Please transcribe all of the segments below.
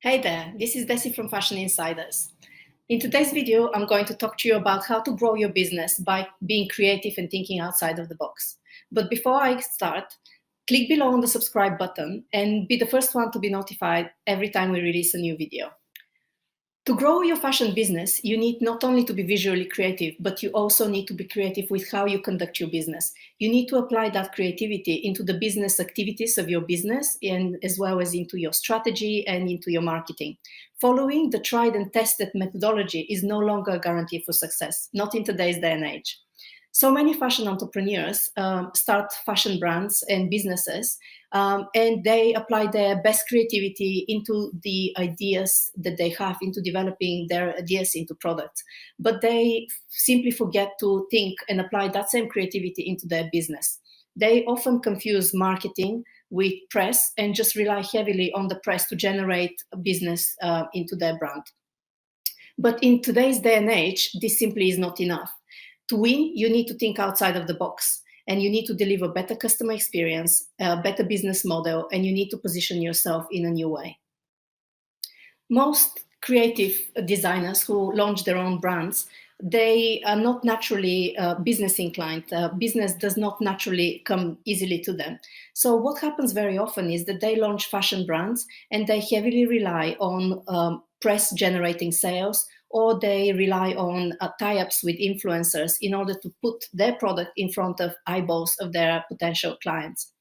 Hey there, this is Desi from Fashion Insiders. In today's video, I'm going to talk to you about how to grow your business by being creative and thinking outside of the box. But before I start, click below on the subscribe button and be the first one to be notified every time we release a new video. To grow your fashion business, you need not only to be visually creative, but you also need to be creative with how you conduct your business. You need to apply that creativity into the business activities of your business and as well as into your strategy and into your marketing. Following the tried and tested methodology is no longer a guarantee for success, not in today's day and age. So many fashion entrepreneurs start fashion brands and businesses, and they apply their best creativity into the ideas that they have, into developing their ideas into products. But they simply forget to think and apply that same creativity into their business. They often confuse marketing with press and just rely heavily on the press to generate business into their brand. But in today's day and age, this simply is not enough. To win, you need to think outside of the box and you need to deliver better customer experience, a better business model, and you need to position yourself in a new way. Most creative designers who launch their own brands, they are not naturally business inclined. Business does not naturally come easily to them. So what happens very often is that they launch fashion brands and they heavily rely on press generating sales, or they rely on tie-ups with influencers in order to put their product in front of eyeballs of their potential clients.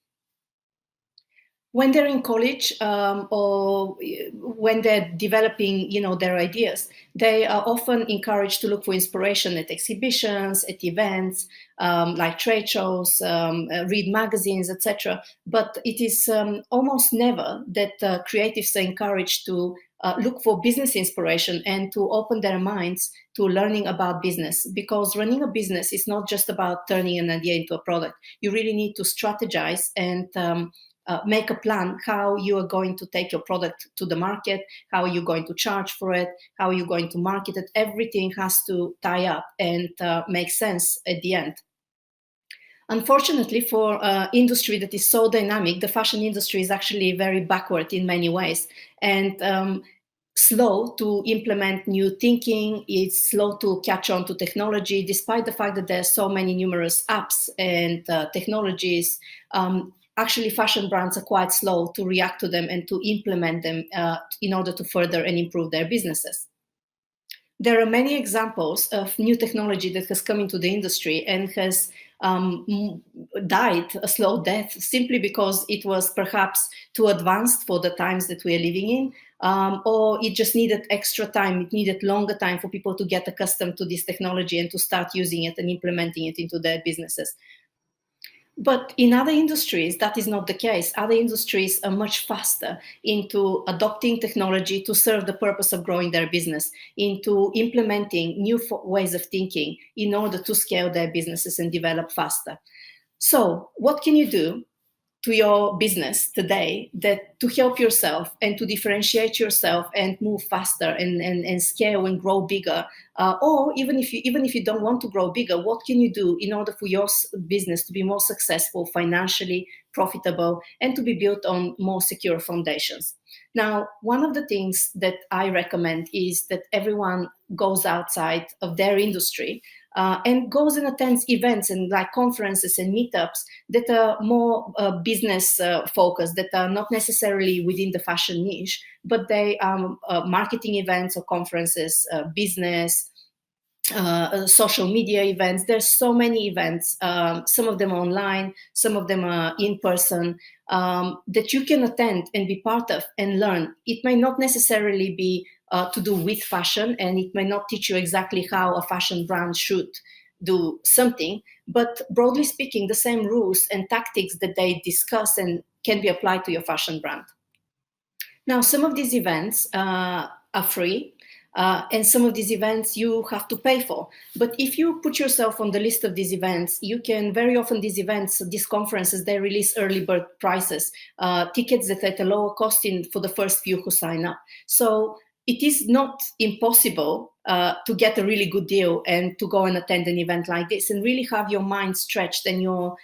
When they're in college or when they're developing, their ideas, they are often encouraged to look for inspiration at exhibitions, at events, like trade shows, read magazines, etc. But it is almost never that creatives are encouraged to look for business inspiration and to open their minds to learning about business, because running a business is not just about turning an idea into a product. You really need to strategize and make a plan how you are going to take your product to the market, how are you going to charge for it, how are you going to market it. Everything has to tie up and make sense at the end. Unfortunately, for an industry that is so dynamic, the fashion industry is actually very backward in many ways and slow to implement new thinking. It's slow to catch on to technology, despite the fact that there are so many numerous apps and technologies. Actually, fashion brands are quite slow to react to them and to implement them in order to further and improve their businesses. There are many examples of new technology that has come into the industry and has died a slow death simply because it was perhaps too advanced for the times that we are living in, or it just needed extra time. It needed longer time for people to get accustomed to this technology and to start using it and implementing it into their businesses. But in other industries, that is not the case. Other industries are much faster into adopting technology to serve the purpose of growing their business, into implementing new ways of thinking in order to scale their businesses and develop faster. So what can you do to your business today to help yourself and to differentiate yourself and move faster and scale and grow bigger? Or even if you don't want to grow bigger, what can you do in order for your business to be more successful, financially profitable, and to be built on more secure foundations? Now, one of the things that I recommend is that everyone goes outside of their industry and goes and attends events and like conferences and meetups that are more business focused, that are not necessarily within the fashion niche, but they are marketing events or conferences, business, social media events. There's so many events, some of them are online, some of them are in person, that you can attend and be part of and learn. It may not necessarily be to do with fashion, and it may not teach you exactly how a fashion brand should do something, but broadly speaking, the same rules and tactics that they discuss and can be applied to your fashion brand. Now, some of these events are free, and some of these events you have to pay for. But if you put yourself on the list of these events, you can very often, these events, these conferences, they release early bird prices, tickets that are at a lower cost for the first few who sign up. So it is not impossible to get a really good deal and to go and attend an event like this and really have your mind stretched and your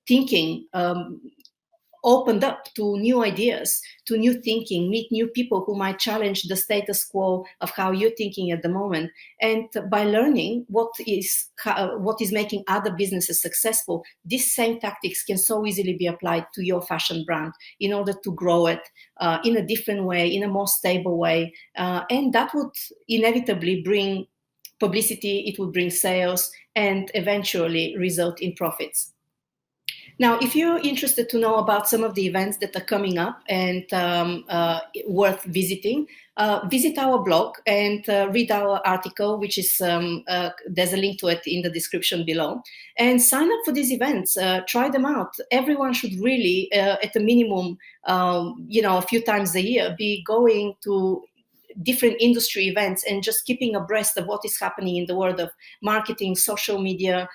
thinking opened up to new ideas, to new thinking, meet new people who might challenge the status quo of how you're thinking at the moment. And by learning what is making other businesses successful, these same tactics can so easily be applied to your fashion brand in order to grow it in a different way, in a more stable way. And that would inevitably bring publicity, it would bring sales, and eventually result in profits. Now, if you're interested to know about some of the events that are coming up and worth visiting, visit our blog and read our article, which is, there's a link to it in the description below, and sign up for these events. Try them out. Everyone should really, at a minimum, a few times a year, be going to different industry events and just keeping abreast of what is happening in the world of marketing, social media,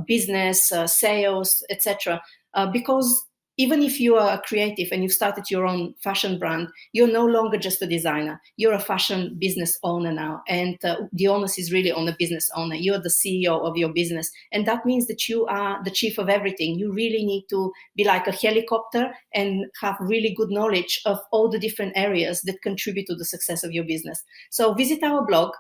business, sales, etc. Because even if you are a creative and you've started your own fashion brand, you're no longer just a designer. You're a fashion business owner now. And the onus is really on the business owner. You're the CEO of your business. And that means that you are the chief of everything. You really need to be like a helicopter and have really good knowledge of all the different areas that contribute to the success of your business. So visit our blog.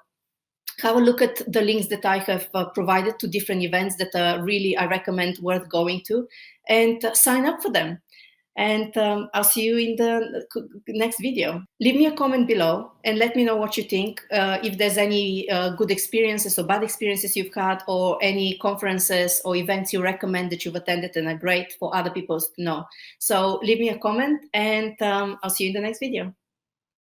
Have a look at the links that I have provided to different events that really I recommend worth going to, and sign up for them. And I'll see you in the next video. Leave me a comment below and let me know what you think. If there's any good experiences or bad experiences you've had, or any conferences or events you recommend that you've attended and are great for other people to know. So leave me a comment, and I'll see you in the next video.